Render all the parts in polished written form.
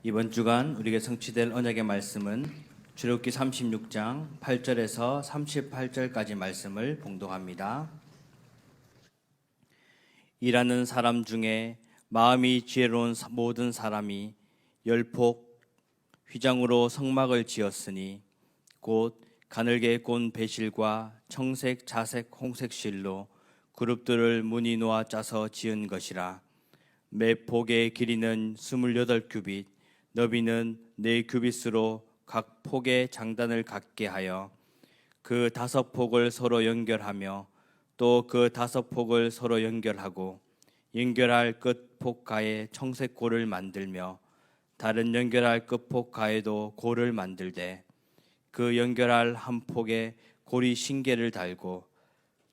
이번 주간 우리에게 성취될 언약의 말씀은 출애굽기 36장 8절에서 38절까지 말씀을 봉독합니다. 일하는 사람 중에 마음이 지혜로운 모든 사람이 열폭 휘장으로 성막을 지었으니 곧 가늘게 꼰 배실과 청색, 자색, 홍색 실로 그룹들을 무늬 놓아 짜서 지은 것이라. 매 폭의 길이는 28규빗, 너비는 4규빗으로 각 폭의 장단을 갖게 하여 그 5폭을 서로 연결하며 또 그 5폭을 서로 연결하고 연결할 끝폭 가에 청색 골을 만들며 다른 연결할 끝폭 가에도 골을 만들되 그 연결할 한 폭에 고리 신개를 달고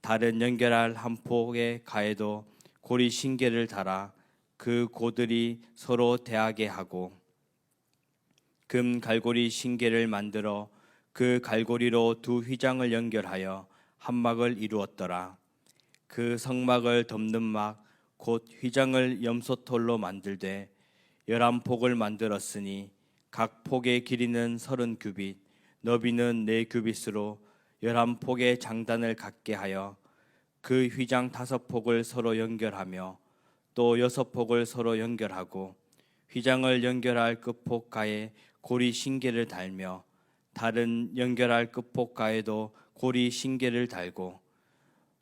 다른 연결할 한 폭의 가에도 고리 신개를 달아 그 고들이 서로 대하게 하고 금 갈고리 신개를 만들어 그 갈고리로 두 휘장을 연결하여 한막을 이루었더라. 그 성막을 덮는 막 곧 휘장을 염소털로 만들되 11폭을 만들었으니 각 폭의 길이는 30규빗, 너비는 4규빗으로 11폭의 장단을 갖게 하여 그 휘장 5폭을 서로 연결하며 또 6폭을 서로 연결하고 휘장을 연결할 끝폭 가에 고리 신개를 달며 다른 연결할 끝폭 가에도 고리 신개를 달고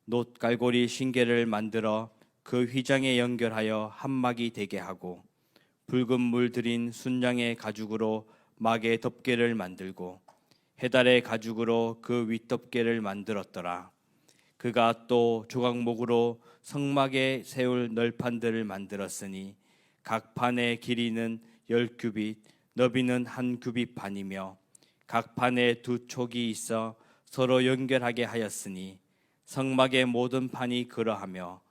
놋갈고리 신개를 만들어 그 휘장에 연결하여 한막이 되게 하고 붉은 물 들인 순양의 가죽으로 막의 덮개를 만들고 해달의 가죽으로 그 윗덮개를 만들었더라. 그가 또 조각목으로 성막에 세울 널판들을 만들었으니 각 판의 길이는 10규빗, 너비는 1규빗 반이며 각 판에 2촉이 있어 서로 연결하게 하였으니 성막의 모든 판이 그러하며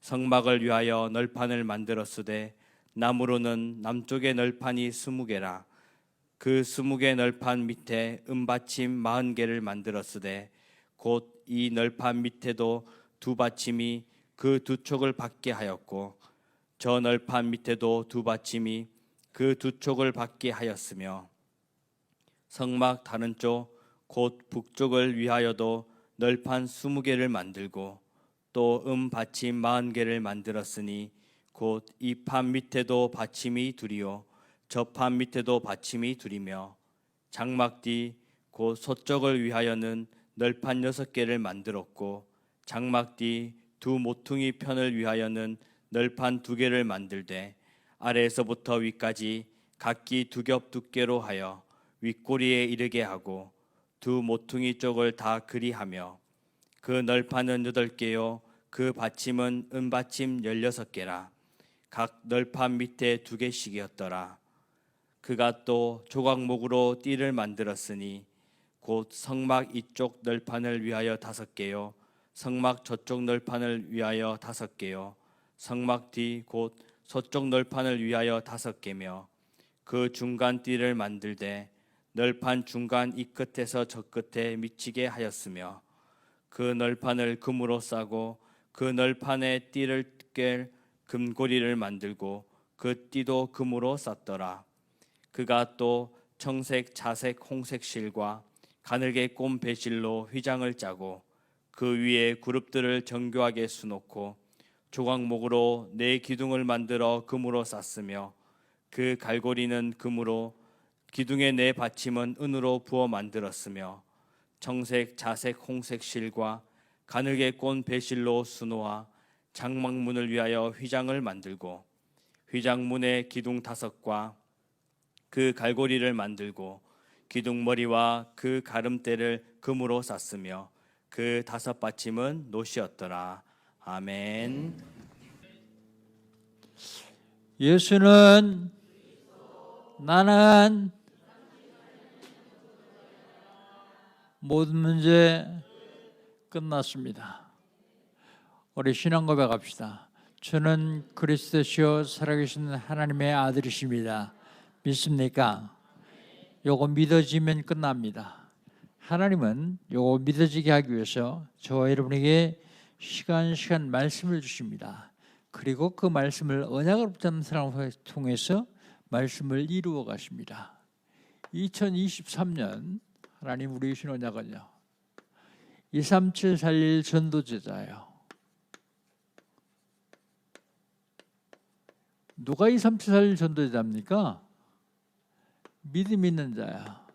성막을 위하여 널판을 만들었으되 나무로는 남쪽의 널판이 20개라. 그 20개 널판 밑에 은받침 40개를 만들었으되 곧 이 널판 밑에도 2받침이 그 2촉을 받게 하였고 저 널판 밑에도 2받침이 그 2촉을 받게 하였으며 성막 다른 쪽 곧 북쪽을 위하여도 널판 20개를 만들고 또 받침 40개를 만들었으니 곧 이 판 밑에도 받침이 둘이요 저 판 밑에도 받침이 둘이며 장막 뒤 곧 서쪽을 위하여는 널판 6개를 만들었고 장막 뒤 2 모퉁이 편을 위하여는 널판 2개를 만들되 아래에서부터 위까지 각기 2겹 두께로 하여 윗꼬리에 이르게 하고 2 모퉁이 쪽을 다 그리하며 그 널판은 8개요 그 받침은 은받침 16개라. 각 널판 밑에 2개씩이었더라. 그가 또 조각목으로 띠를 만들었으니 곧 성막 이쪽 널판을 위하여 5개요 성막 저쪽 널판을 위하여 5개요 성막 뒤 곧 서쪽 널판을 위하여 5개며 그 중간 띠를 만들되 널판 중간 이 끝에서 저 끝에 미치게 하였으며 그 널판을 금으로 싸고 그 널판에 띠를 꿰 금고리를 만들고 그 띠도 금으로 쌌더라. 그가 또 청색, 자색, 홍색 실과 가늘게 꼰 배실로 휘장을 짜고 그 위에 그룹들을 정교하게 수놓고 조각목으로 4기둥을 만들어 금으로 쌌으며 그 갈고리는 금으로 기둥의 4받침은 은으로 부어 만들었으며 청색, 자색, 홍색 실과 가늘게 꼰 배실로 수놓아 장막문을 위하여 휘장을 만들고 휘장문의 기둥 5과 그 갈고리를 만들고 기둥머리와 그 가름대를 금으로 쌌으며 그 5받침은 놋이었더라. 아멘. 예수는 나는 모든 문제 끝났습니다. 우리 신앙 고백합시다. 저는 그리스도시요 살아계신 하나님의 아들이십니다. 믿습니까? 요거 믿어지면 끝납니다. 하나님은 요거 믿어지게 하기 위해서 저와 여러분에게 시간 말씀을 주십니다. 그리고 그 말씀을 언약을 붙잡는 사람을 통해서 말씀을 이루어 가십니다. 2023년 하나님 우리 신혼약은요 23741 전도제자예요. 누가 23741 전도제자입니까? 믿음 있는 자야.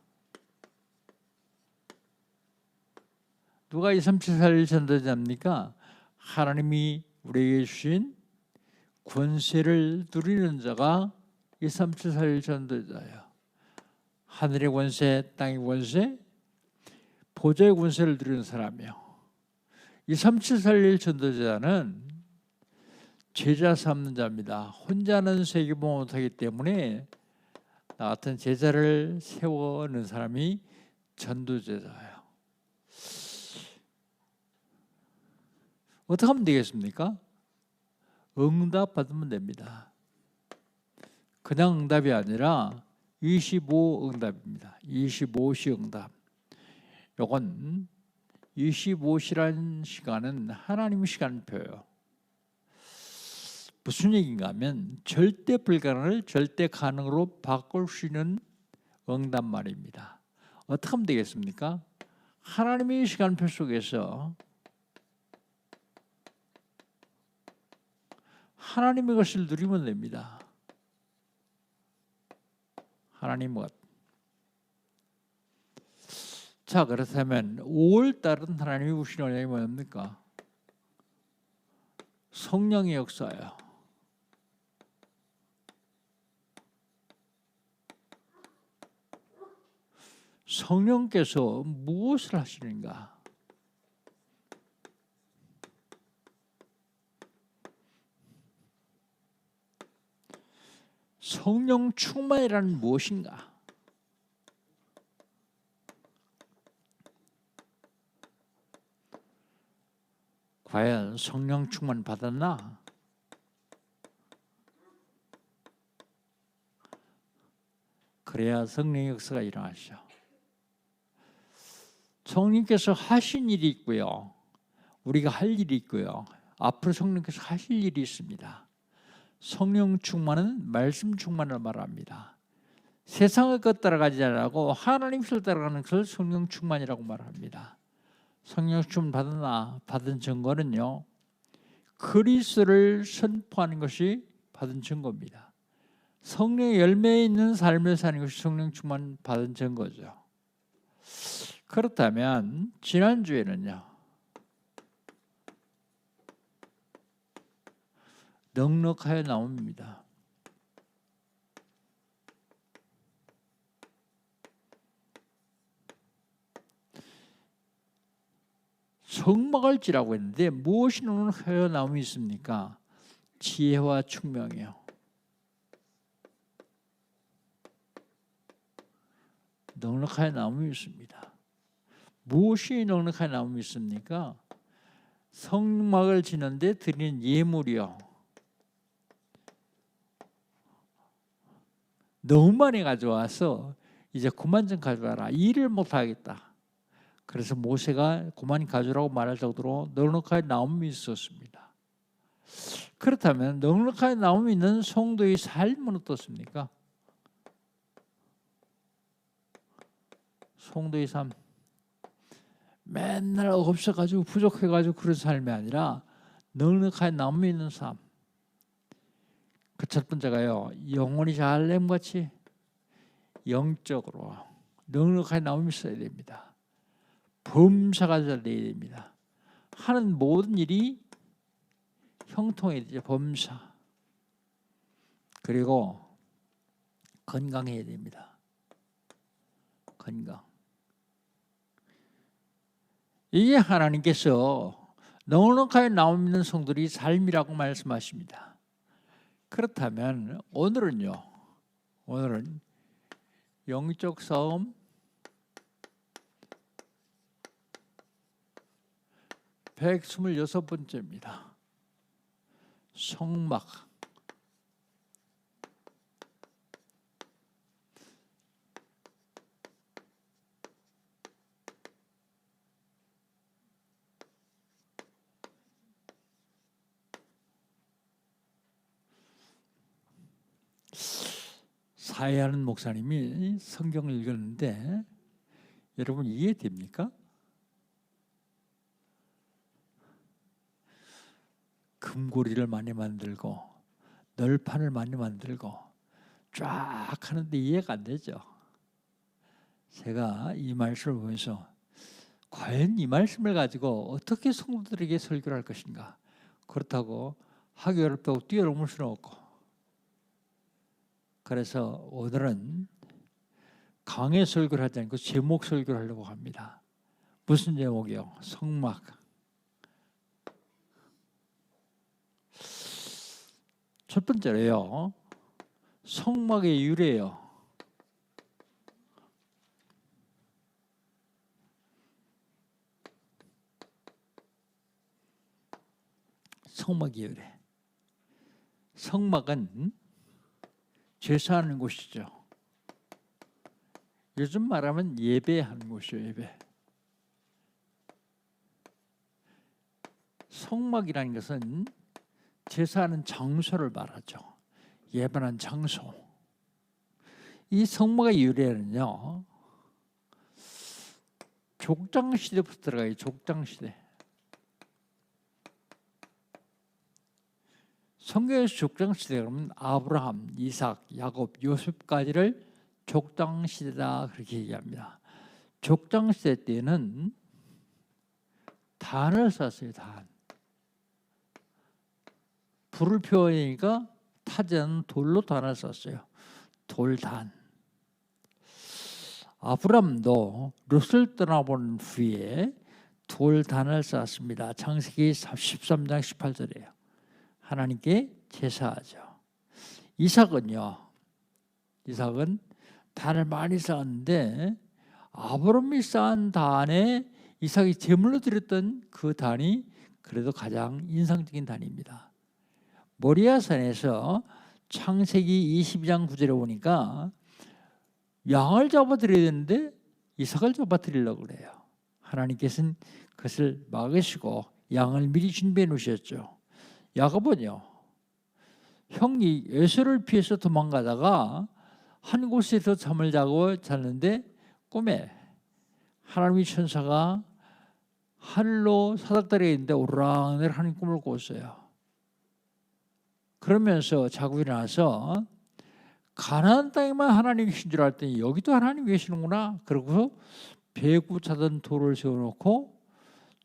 누가 23741 전도자입니까? 하나님이 우리에게 주신 권세를 누리는 자가 23741 전도자예요. 하늘의 권세, 땅의 권세, 보좌의 권세를 누리는 사람이요. 23741 전도자는 제자 삼는 자입니다. 혼자는 세계봉 못하기 때문에 나 같은 제자를 세워는 사람이 전도제자예요. 어떻게 하면 되겠습니까? 응답 받으면 됩니다. 그냥 응답이 아니라 25 응답입니다. 25시 응답. 요건 25시라는 시간은 하나님의 시간표예요. 무슨 얘기인가 하면 절대 불가능을 절대 가능으로 바꿀 수 있는 응답 말입니다. 어떻게 하면 되겠습니까? 하나님의 시간표 속에서 하나님의 것을 누리면 됩니다. 하나님 것. 자, 그렇다면 5월달은 하나님이 주신 언약이 뭡니까? 성령의 역사예요. 성령께서 무엇을 하시는가? 성령 충만이란 무엇인가? 과연 성령 충만 받았나? 그래야 성령의 역사가 일어나죠. 성령께서 하신 일이 있고요. 우리가 할 일이 있고요. 앞으로 성령께서 하실 일이 있습니다. 성령 충만은 말씀 충만을 말합니다. 세상의 것 따라가지 않고 하나님의 것을 따라가는 것을 성령 충만이라고 말합니다. 성령 충만 받았나? 받은 증거는요. 그리스도를 선포하는 것이 받은 증거입니다. 성령의 열매에 있는 삶을 사는 것이 성령 충만 받은 증거죠. 그렇다면 지난주에는요. 넉넉하여 나옵니다. 성막을지라고 했는데 무엇이 넉넉하여 나옴이 있습니까? 지혜와 총명이요. 넉넉하여 나옴이 있습니다. 무엇이 넉넉하여 나옴이 있습니까? 성막을 지는데 드리는 예물이요. 너무 많이 가져와서 이제 그만 좀 가져와라. 일을 못하겠다. 그래서 모세가 그만 가져오라고 말할 정도로 넉넉하게 나옴이 있었습니다. 그렇다면 넉넉하게 나옴이 있는 성도의 삶은 어떻습니까? 성도의 삶. 맨날 없어가지고 부족해가지고 그런 삶이 아니라 넉넉하게 나옴이 있는 삶. 그 첫 번째가요. 영혼이 잘 렘같이 영적으로 넉넉하게 나옴이 있어야 됩니다. 범사가 잘 돼야 됩니다. 하는 모든 일이 형통해야 되죠. 범사. 그리고 건강해야 됩니다. 건강. 이게 하나님께서 넉넉하게 나옴 있는 성들이 삶이라고 말씀하십니다. 그렇다면 오늘은 영적 싸움 126번째입니다. 성막. 하야는 목사님이 성경을 읽었는데 여러분 이해됩니까? 금고리를 많이 만들고 널판을 많이 만들고 쫙 하는데 이해가 안 되죠. 제가 이 말씀을 보면서 과연 이 말씀을 가지고 어떻게 성도들에게 설교를 할 것인가. 그렇다고 하기 어렵다고 뛰어넘을 수는 없고. 그래서 오늘은 강의 설교를 하지 않고 제목 설교를 하려고 합니다. 무슨 제목이요? 성막. 첫 번째로요. 성막의 유래요. 성막의 유래. 성막은 제사하는 곳이죠. 요즘 말하면 예배하는 곳이에요. 예배. 성막이라는 것은 제사하는 장소를 말하죠. 예배하는 장소. 이 성막의 유래는요. 족장시대부터 들어가요. 족장시대. 성경에서 족장시대 그러면 아브라함, 이삭, 야곱, 요셉까지를 족장시대다 그렇게 얘기합니다. 족장시대 때는 단을 썼어요. 단. 불을 피워내니까 타지 않는 돌로 단을 썼어요. 돌단. 아브람도 롯을 떠나본 후에 돌단을 쌓았습니다. 창세기 13장 18절이에요. 하나님께 제사하죠. 이삭은요. 이삭은 단을 많이 쌓았는데 아브람이 쌓은 단에 이삭이 제물로 드렸던 그 단이 그래도 가장 인상적인 단입니다. 모리아산에서 창세기 22장 9절에 보니까 양을 잡아드려야 되는데 이삭을 잡아드리려고 그래요. 하나님께서는 그것을 막으시고 양을 미리 준비해 놓으셨죠. 야곱은요. 형이 에서를 피해서 도망가다가 한 곳에서 잠을 자고 잤는데 꿈에 하나님의 천사가 하늘로 사닥다리가 있는데 오르락내리락 꿈을 꿨어요. 그러면서 자고 일어나서 가나안 땅에만 하나님이 계신 줄 알았더니 여기도 하나님이 계시는구나. 그러고 배구 차던 돌을 세워놓고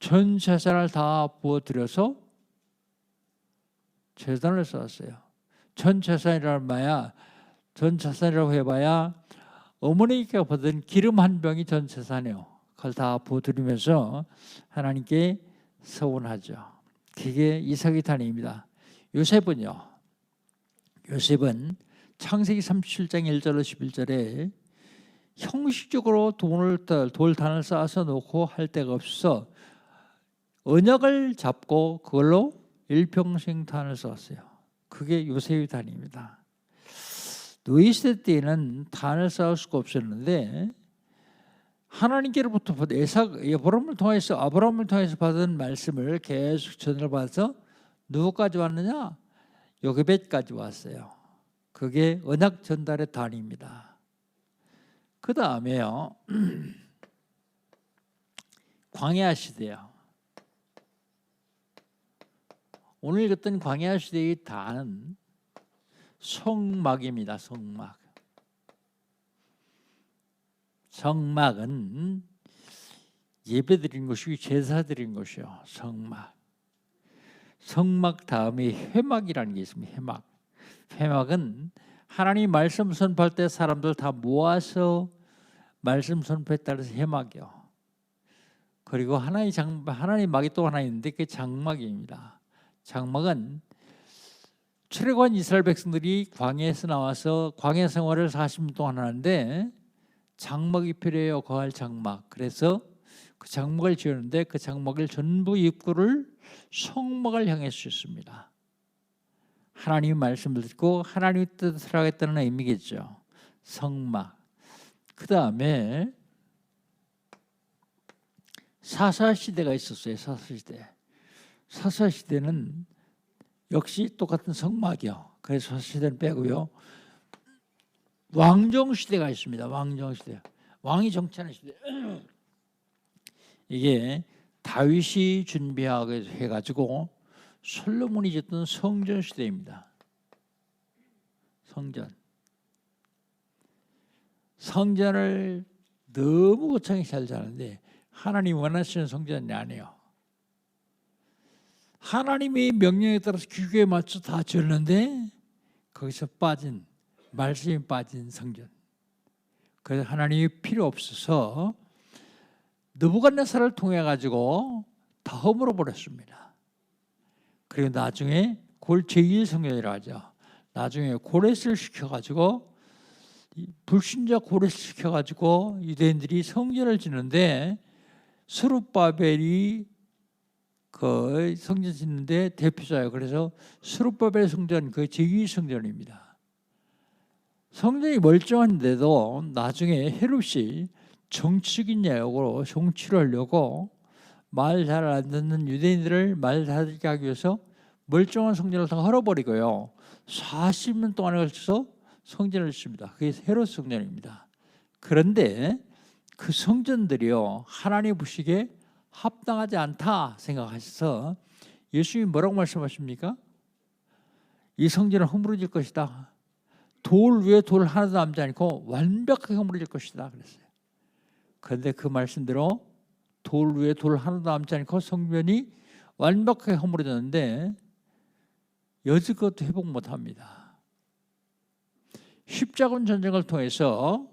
전 재산을 다 부어들여서 재단을 쌓았어요. 전 재산이라는 말이야. 전 재산이라고 해봐야 어머니가 받은 기름 한 병이 전 재산이에요. 그걸 다 부어드리면서 하나님께 서원하죠. 그게 이삭의 단위입니다. 요셉은요. 요셉은 창세기 37장 1절로 11절에 형식적으로 돌단을 쌓아서 놓고 할 데가 없어서 언약을 잡고 그걸로 일평생 단을 쌓았어요. 그게 요셉의 단입니다. 노예 시대 때에는 단을 쌓을 수가 없었는데 하나님께로부터 아브라함을 통해서 받은 말씀을 계속 전을 받아서 누구까지 왔느냐? 요게벳까지 왔어요. 그게 언약 전달의 단입니다. 그 다음에요. 광야 시대요. 오늘 읽었던 광야 시대의 단은 성막입니다. 성막. 성막은 예배드린 곳이고 제사드린 곳이요. 성막. 성막 다음에 회막이라는 게 있습니다. 회막. 회막은 하나님 말씀 선포할 때 사람들 다 모아서 말씀 선포했다 해서 회막이요. 그리고 하나님 막이 또 하나 있는데 그게 장막입니다. 장막은 출애굽한 이스라엘 백성들이 광야에서 나와서 광야 생활을 40년 동안 하는데 장막이 필요해요. 거할 장막. 그래서 그 장막을 지었는데 그 장막을 전부 입구를 성막을 향해 주셨습니다. 하나님의 말씀을 듣고 하나님의 뜻을 하겠다는 의미겠죠. 성막. 그 다음에 사사시대가 있었어요. 사사시대. 사사시대는 역시 똑같은 성막이요. 그래서 사사시대는 빼고요. 왕정 시대가 있습니다. 왕정 시대. 왕이 정치하는 시대. 이게 다윗이 준비하게 해가지고 솔로몬이 짓던 성전 시대입니다. 성전을 너무 거창하게 잘 자는데 하나님 원하시는 성전이 아니에요. 하나님의 명령에 따라서 규격에 맞춰 다 지었는데 거기서 빠진, 말씀이 빠진 성전. 그래서 하나님이 필요 없어서 느부갓네살을 통해 가지고 다 허물어 버렸습니다. 그리고 나중에 그걸 제1성전이라고 하죠. 나중에 고레스를 시켜가지고 불신자 고레스 시켜가지고 유대인들이 성전을 짓는데 스룹바벨이 그 성전 짓는데 대표자예요. 그래서 스룹바벨 성전 그 제2성전입니다. 성전이 멀쩡한데도 나중에 헤롯이 정치적인 내용으로 정치를 하려고 말 잘 안 듣는 유대인들을 말 잘 듣게 하기 위해서 멀쩡한 성전을 다 헐어버리고요. 40년 동안에 걸쳐서 성전을 짓습니다. 그게 헤롯 성전입니다. 그런데 그 성전들이요 하나님 보시기에 합당하지 않다 생각하셔서 예수님이 뭐라고 말씀하십니까? 이 성전은 허물어질 것이다. 돌 위에 돌 하나도 남지 않고 완벽하게 허물어질 것이다 그랬어요. 그런데 그 말씀대로 돌 위에 돌 하나도 남지 않고 성전이 완벽하게 허물어졌는데 여지껏 회복 못합니다. 십자군 전쟁을 통해서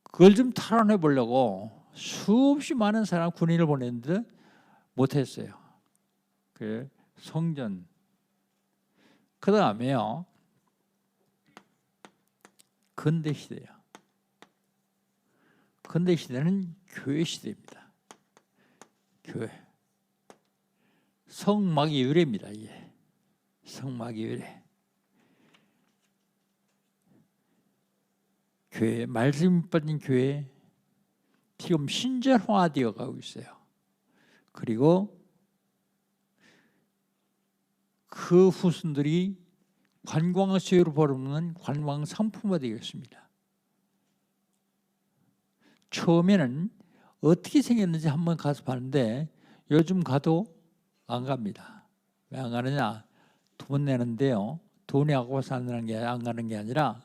그걸 좀 탈환해 보려고 수없이 많은 사람 군인을 보냈는데 못했어요. 그 성전. 그 다음에요 근대 시대예요. 근대 시대는 교회 시대입니다. 교회. 성막이 유래입니다. 이게. 성막이 유래. 교회, 말씀이 빠진 교회 지금 신절화되어 가고 있어요. 그리고 그 후손들이 관광수요로 벌어오는 관광 상품화 되겠습니다. 처음에는 어떻게 생겼는지 한번 가서 봤는데 요즘 가도 안 갑니다. 왜 안 가느냐? 돈 내는데요. 돈이 아까워서 안 가는 게 아니라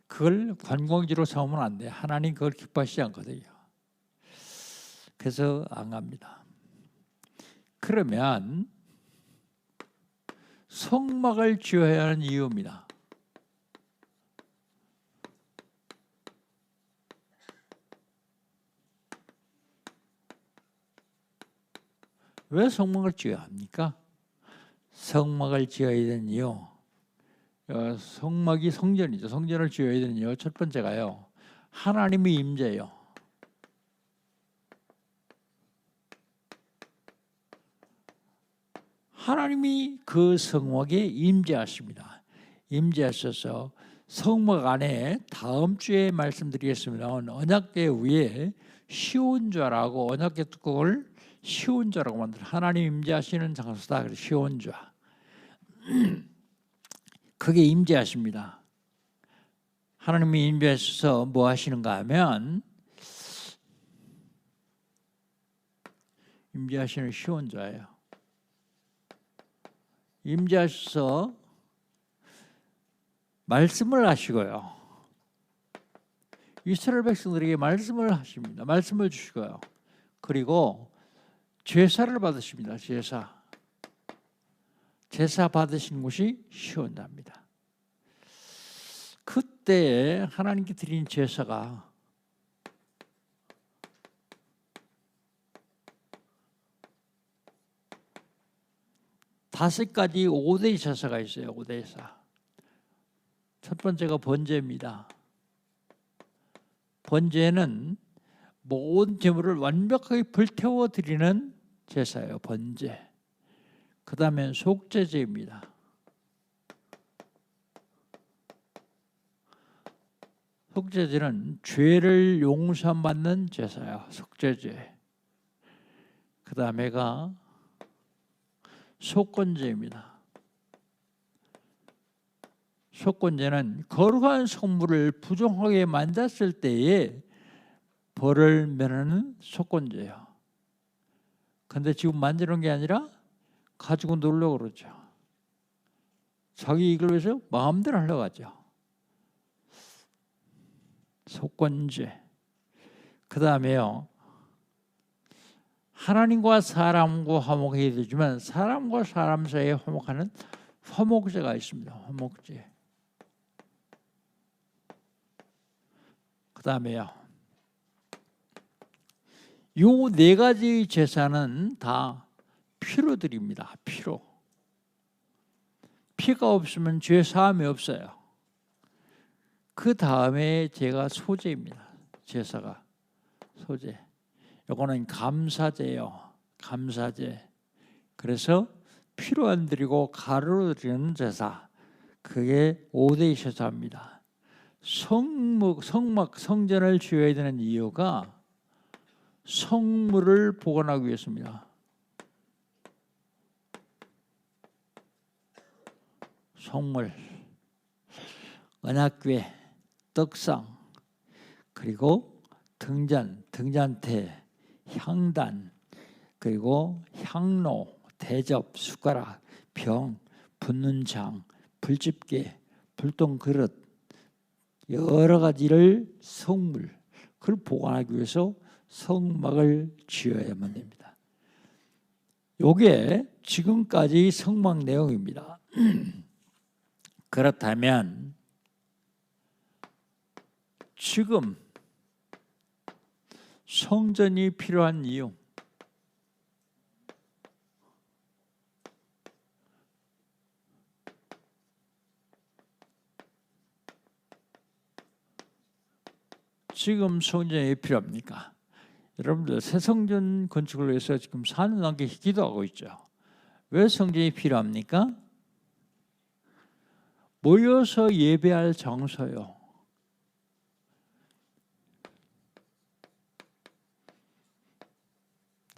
그걸 관광지로 삼으면 안 돼요. 하나님 그걸 기뻐하시지 않거든요. 그래서 안 갑니다. 그러면 성막을 지어야 하는 이유입니다. 왜 성막을 지어야 합니까? 성막을 지어야 되는 이유. 성막이 성전이죠. 성전을 지어야 되는 이유. 첫 번째가요. 하나님의 임재예요. 하나님이 그 성막에 임재하십니다. 임재하셔서 성막 안에 다음 주에 말씀드리겠습니다. 언약궤 위에 시온좌라고 언약궤 뚜껑을 시온좌라고 만들어 하나님 임재하시는 장소다. 그래서 시온좌. 그게 임재하십니다. 하나님이 임재하셔서 뭐 하시는가 하면 임재하시는 시온좌예요. 임재하셔서 말씀을 하시고요. 이스라엘 백성들에게 말씀을 하십니다. 말씀을 주시고요. 그리고 제사를 받으십니다. 제사 받으신 곳이 시온자입니다. 그때 하나님께 드린 제사가 다섯 가지 5대 제사가 있어요. 5대 제사. 첫 번째가 번제입니다. 번제는 모든 제물을 완벽하게 불태워 드리는 제사예요. 번제. 그 다음엔 속죄제입니다. 속죄제는 죄를 용서받는 제사예요. 속죄제. 그 다음에가 속건제입니다. 속건제는 거룩한 성물을 부정하게 만졌을 때에 벌을 면하는 속건제예요. 근데 지금 만지는 게 아니라 가지고 놀려고 그러죠. 자기 이익을 위해서 마음대로 하려고 하죠. 속건제. 그 다음에요, 하나님과 사람과 화목해야 되지만 사람과 사람 사이에 화목하는 화목제가 있습니다. 화목제. 그 다음에요, 요 네 가지 제사는 다 피로 드립니다. 피로. 피가 없으면 죄 사함이 없어요. 그 다음에 제가 소제입니다. 제사가 소제. 요거는 감사제예요. 감사제. 그래서 피로 안 드리고 가루로 드리는 제사. 그게 5대 제사입니다. 성전을 지어야 되는 이유가 성물을 보관하기 위해서입니다. 성물, 언약궤, 떡상, 그리고 등잔, 등잔태, 향단, 그리고 향로, 대접, 숟가락, 병, 붓는 장, 불집게, 불똥 그릇, 여러 가지를 성물, 그걸 보관하기 위해서 성막을 지어야만 됩니다. 요게 지금까지 성막 내용입니다. 그렇다면 지금 성전이 필요한 이유, 지금 성전이 왜 필요합니까? 여러분들 새 성전 건축을 위해서 지금 4년 넘게 기도하고 있죠. 왜 성전이 필요합니까? 모여서 예배할 장소요.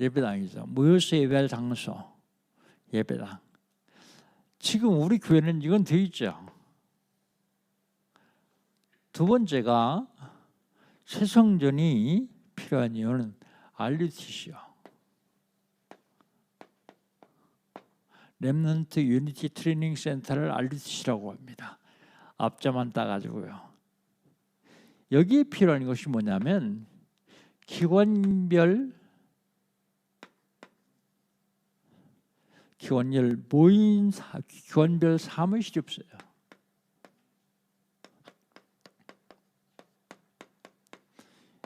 예배당이죠. 모여서 예배할 장소, 예배당. 지금 우리 교회는 이건 돼 있죠. 두 번째가 새 성전이 필요한 이유는 RUTC요. 렘넌트 유니티 트레이닝 센터를 RUTC라고 합니다. 앞자만 따가지고요. 여기에 필요한 것이 뭐냐면 기관별 사무실이 없어요.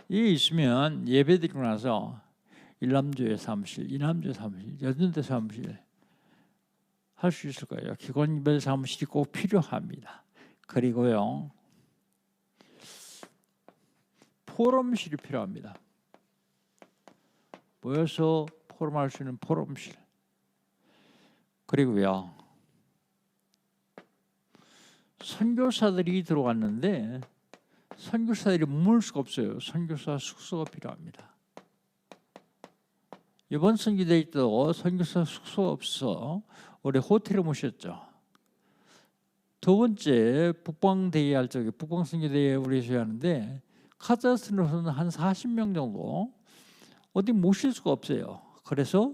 이게 있으면 예배 드리고 나서 일남교회 사무실, 이남교회 사무실, 여든대 사무실 할 수 있을 거예요. 기관별 사무실이 꼭 필요합니다. 그리고요, 포럼실이 필요합니다. 모여서 포럼할 수 있는 포럼실. 그리고요, 선교사들이 들어왔는데 선교사들이 머물 수가 없어요. 선교사 숙소가 필요합니다. 이번 선교대 때도 선교사 숙소가 없어 올해 호텔에 모셨죠. 두 번째 북방대회 할 적에 북방선교대회 우리 하는데 카자흐스탄으로는 한 40명 정도 어디 모실 수가 없어요. 그래서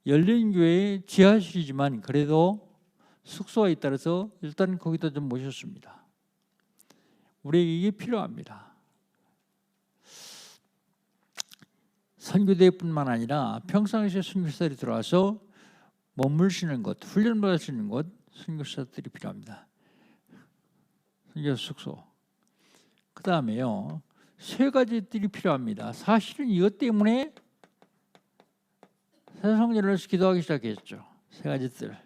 열린교회 지하실이지만 그래도 숙소가 있다라서 일단 거기다 좀 모셨습니다. 우리에게 이게 필요합니다. 선교대뿐만 아니라 평상시에 선교사들이 들어와서 머물시는 곳, 훈련받을 수 있는 곳, 선교사들이 필요합니다. 선교 숙소. 그 다음에요, 세 가지들이 필요합니다. 사실은 이것 때문에 새 성전을 기도하기 시작했죠. 세 가지들.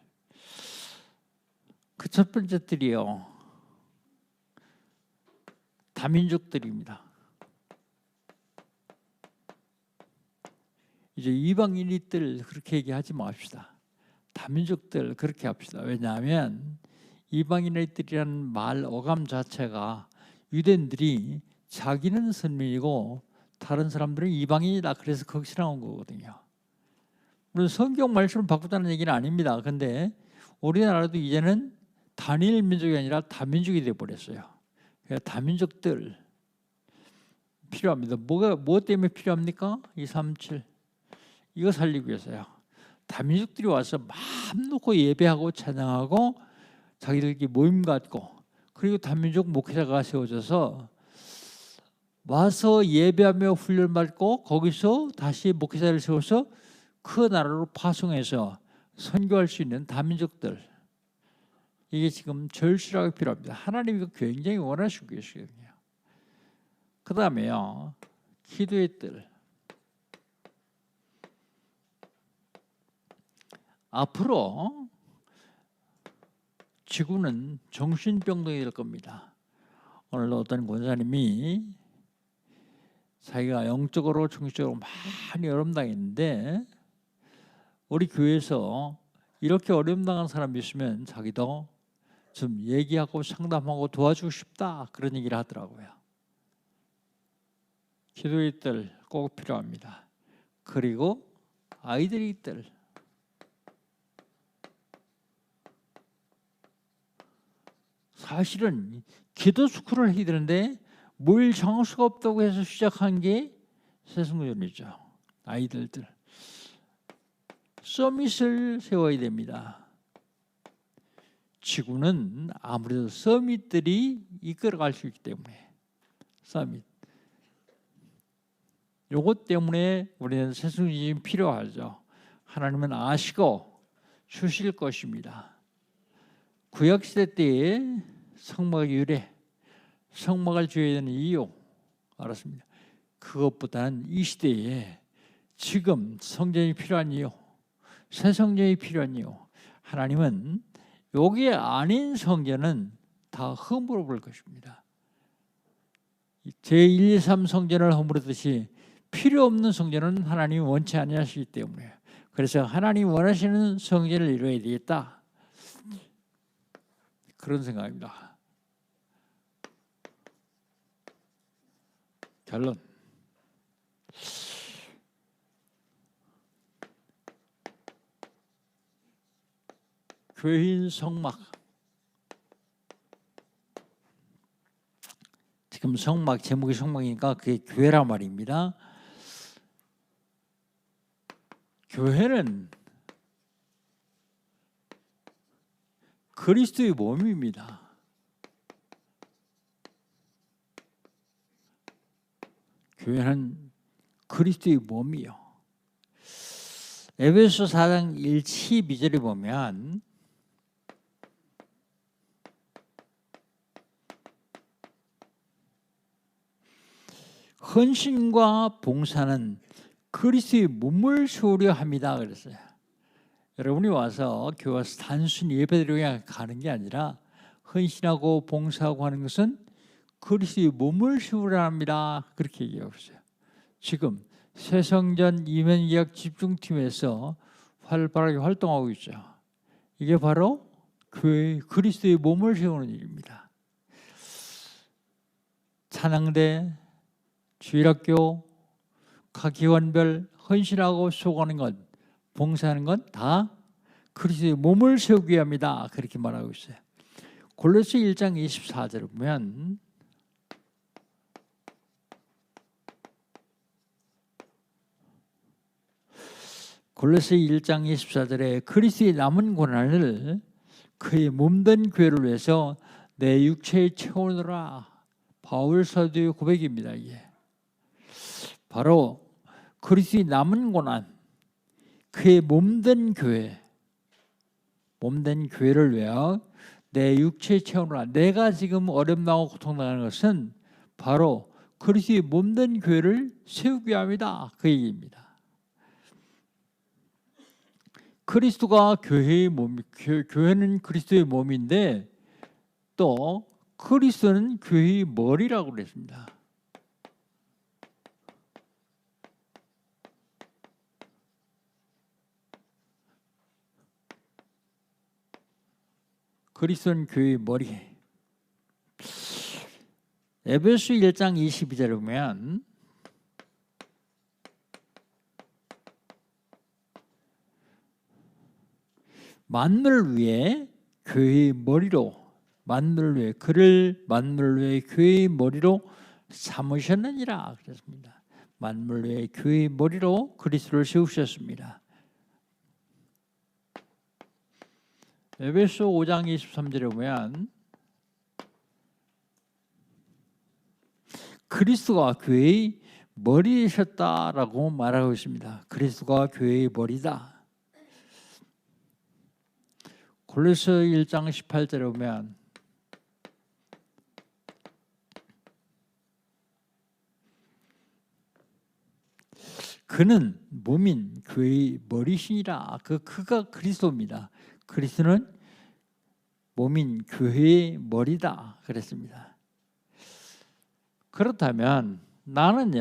그 첫 번째들이요, 다민족들입니다. 이제 이방인이들 그렇게 얘기하지 맙시다. 다민족들 그렇게 합시다. 왜냐하면 이방인이들이라는 말 어감 자체가 유대인들이 자기는 선민이고 다른 사람들은 이방인이다. 그래서 거기서 나온 거거든요. 물론 성경 말씀을 바꾸다는 얘기는 아닙니다. 근데 우리나라도 이제는 단일 민족이 아니라 다민족이 되어 버렸어요. 그러니까 다민족들 필요합니다. 뭐 때문에 필요합니까? 237 이거 살리기 위해서요. 다민족들이 와서 마음 놓고 예배하고 찬양하고 자기들끼리 모임 갖고, 그리고 다민족 목회자가 세워져서 와서 예배하며 훈련 받고 거기서 다시 목회자를 세워서 그 나라로 파송해서 선교할 수 있는 다민족들, 이게 지금 절실하게 필요합니다. 하나님이 이거 굉장히 원하시고 계시거든요. 그 다음에요, 기도의 뜰. 앞으로 지구는 정신병동이 될 겁니다. 오늘 어떤 권사님이 자기가 영적으로 정신적으로 많이 어려움당했는데, 우리 교회에서 이렇게 어려움당한 사람이 있으면 자기도 좀 얘기하고 상담하고 도와주고 싶다, 그런 얘기를 하더라고요. 기도의 뜰 꼭 필요합니다. 그리고 아이들의 뜰. 사실은 기도 스쿨을 해야 되는데 모일 장소가 없다고 해서 시작한 게 새송전이죠. 아이들들 서밋을 세워야 됩니다. 지구는 아무래도 서밋들이 이끌어갈 수 있기 때문에, 서밋. 요것 때문에 우리는 새송전이 필요하죠. 하나님은 아시고 주실 것입니다. 구약시대 때에 성막 유래, 성막을 지어야 되는 이유 알았습니다. 그것보다는 이 시대에 지금 성전이 필요한 이유, 새 성전이 필요한 이유, 하나님은 여기에 아닌 성전은 다 허물어 볼 것입니다. 제1, 3 성전을 허물었듯이 필요 없는 성전은 하나님이 원치 아니하시기 때문에, 그래서 하나님이 원하시는 성전을 이루어야 되겠다, 그런 생각입니다. 결론. 교회인 성막. 지금 성막 제목이 성막이니까 그게 교회란 말입니다. 교회는 그리스도의 몸입니다. 교회는 그리스도의 몸이요. 에베소 4장 1, 12절에 보면 헌신과 봉사는 그리스도의 몸을 세우려 합니다, 그랬어요. 여러분이 와서 교회 와서 단순히 예배드리고 가는 게 아니라 헌신하고 봉사하고 하는 것은 그리스도의 몸을 세우려 합니다, 그렇게 얘기하고 있어요. 지금 새성전 이면계약 집중팀에서 활발하게 활동하고 있죠. 이게 바로 교회 그리스도의 몸을 세우는 일입니다. 찬양대, 주일학교, 각 기관별 헌신하고 수고하는 것, 봉사하는 건 다 그리스도의 몸을 세우기 위함이다, 그렇게 말하고 있어요. 골로새 1장 24절을 보면 골로새 1장 24절에 그리스도의 남은 고난을 그의 몸된 교회를 위해서 내 육체에 채우느라, 바울 사도의 고백입니다. 이게 바로 그리스도의 남은 고난, 그의 몸된 교회, 몸된 교회를 위하여 내 육체에 채우느라. 내가 지금 어렵나고 고통당하는 것은 바로 그리스도의 몸된 교회를 세우기 위함이다, 그 얘기입니다. 그리스도가 교회의 몸, 교회는 그리스도의 몸인데 또 그리스도는 교회의 머리라고 그랬습니다. 그리스도는 교회의 머리. 에베소 1장 22절에 보면 만물을 위해 교회의 머리로 만물 위에 그를 만물 위에 교회의 머리로 삼으셨느니라 그랬습니다. 만물 위에 교회의 머리로 그리스도를 세우셨습니다. 에베소 5장 23절에 보면 그리스도가 교회의 머리이셨다라고 말하고 있습니다. 그리스도가 교회의 머리다. 골로새 1장 18절에 보면 그는 몸인 교회의 머리시니라. 그가 그리스도입니다. 그리스도는 몸인 교회의 머리다 그랬습니다. 그렇다면 나는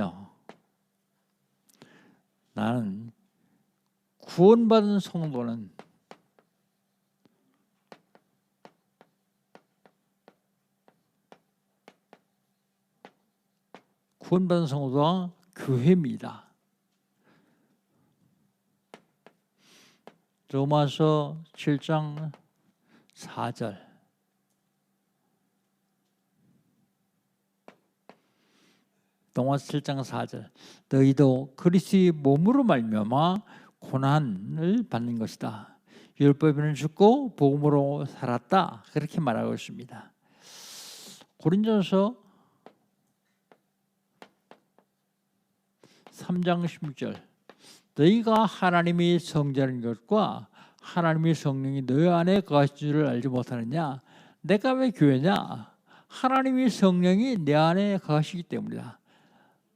구원받은 성도는 구원받은 성도가 교회입니다. 로마서 7장 4절 로마서 7장 4절 너희도 그리스도의 몸으로 말미암아 고난을 받는 것이다. 율법에는 죽고 복음으로 살았다. 그렇게 말하고 있습니다. 고린도서 3장 16절 너희가 하나님이 성전인 것과 하나님의 성령이 너희 안에 거하신 줄을 알지 못하느냐? 내가 왜 교회냐? 하나님의 성령이 내 안에 거하시기 때문이다.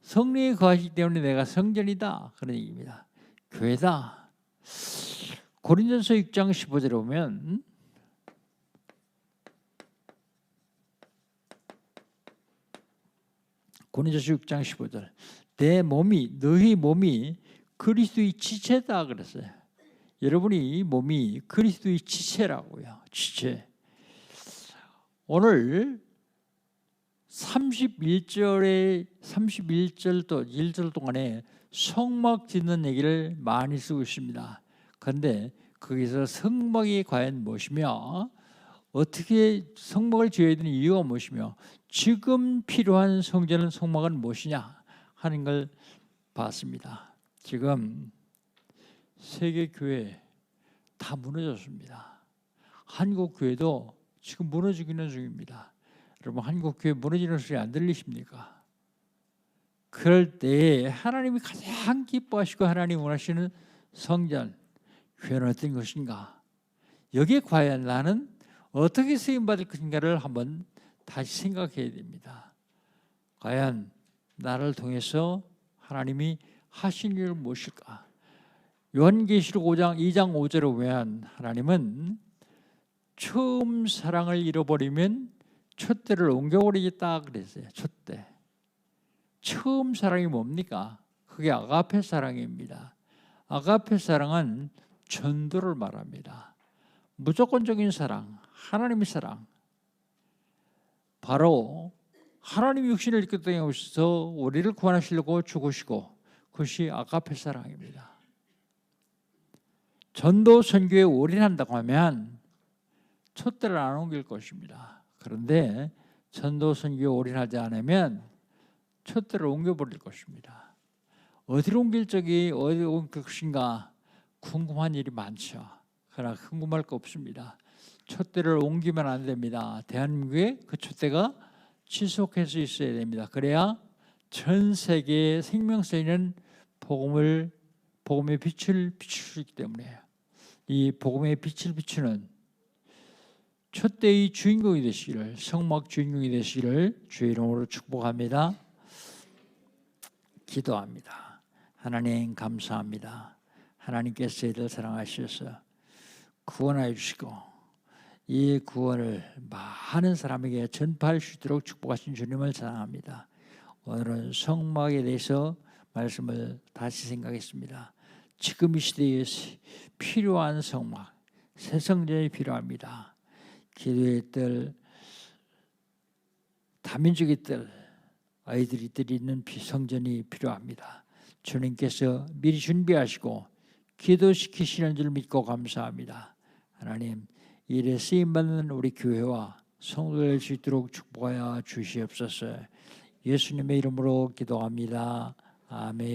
성령이 거하시기 때문에 내가 성전이다. 그런 얘기입니다. 교회다. 고린도서 6장 15절에 보면 고린도서 6장 15절 너희 몸이 그리스도의 지체다 그랬어요. 여러분이 몸이 그리스도의 지체라고요. 지체. 오늘 31절 동안에 성막 짓는 얘기를 많이 쓰고 있습니다. 그런데 거기서 성막이 과연 무엇이며 어떻게 성막을 지어야 되는 이유가 무엇이며 지금 필요한 성전은 성막은 무엇이냐 하는 걸 봤습니다. 지금 세계 교회 다 무너졌습니다. 한국 교회도 지금 무너지기는 중입니다. 여러분 한국 교회 무너지는 소리 안 들리십니까? 그럴 때에 하나님이 가장 기뻐하시고 하나님 원하시는 성전 교회는 어떤 것인가? 여기에 과연 나는 어떻게 쓰임받을 것인가를 한번 다시 생각해야 됩니다. 과연 나를 통해서 하나님이 하신 일은 무엇일까? 요한계시록 2장 5절에 보면 하나님은 처음 사랑을 잃어버리면 촛대를 옮겨버리겠다 그랬어요. 촛대. 처음 사랑이 뭡니까? 그게 아가페 사랑입니다. 아가페 사랑은 전도를 말합니다. 무조건적인 사랑, 하나님의 사랑. 바로 하나님이 육신을 입고 땅에 오셔서 우리를 구원하시려고 죽으시고 그것이 아가페 사랑입니다. 전도 선교에 올인한다고 하면 촛대를 안 옮길 것입니다. 그런데 전도 선교에 올인하지 않으면 촛대를 옮겨버릴 것입니다. 어디로 옮길 적이 어디 옮길 것인가 궁금한 일이 많죠. 그러나 궁금할 거 없습니다. 촛대를 옮기면 안 됩니다. 대한민국에 그 촛대가 지속해서 있어야 됩니다. 그래야 전 세계에 생명성 있는 복음의 빛을 비출 수 있기 때문에 이 복음의 빛을 비추는 촛대의 주인공이 되시기를 성막 주인공이 되시기를 주의 이름으로 축복합니다. 기도합니다. 하나님 감사합니다. 하나님께서 저희를 사랑하셔서 구원하여 주시고 이 구원을 많은 사람에게 전파할 수 있도록 축복하신 주님을 사랑합니다. 오늘은 성막에 대해서 말씀을 다시 생각했습니다. 지금 이 시대에 필요한 성막, 새 성전이 필요합니다. 기도의 뜰, 다민족의 뜰, 아이들이 있는 성전이 필요합니다. 주님께서 미리 준비하시고 기도시키시는 줄 믿고 감사합니다. 하나님, 일에 쓰임 받는 우리 교회와 성도들 될 수 있도록 축복하여 주시옵소서. 예수님의 이름으로 기도합니다. 아멘.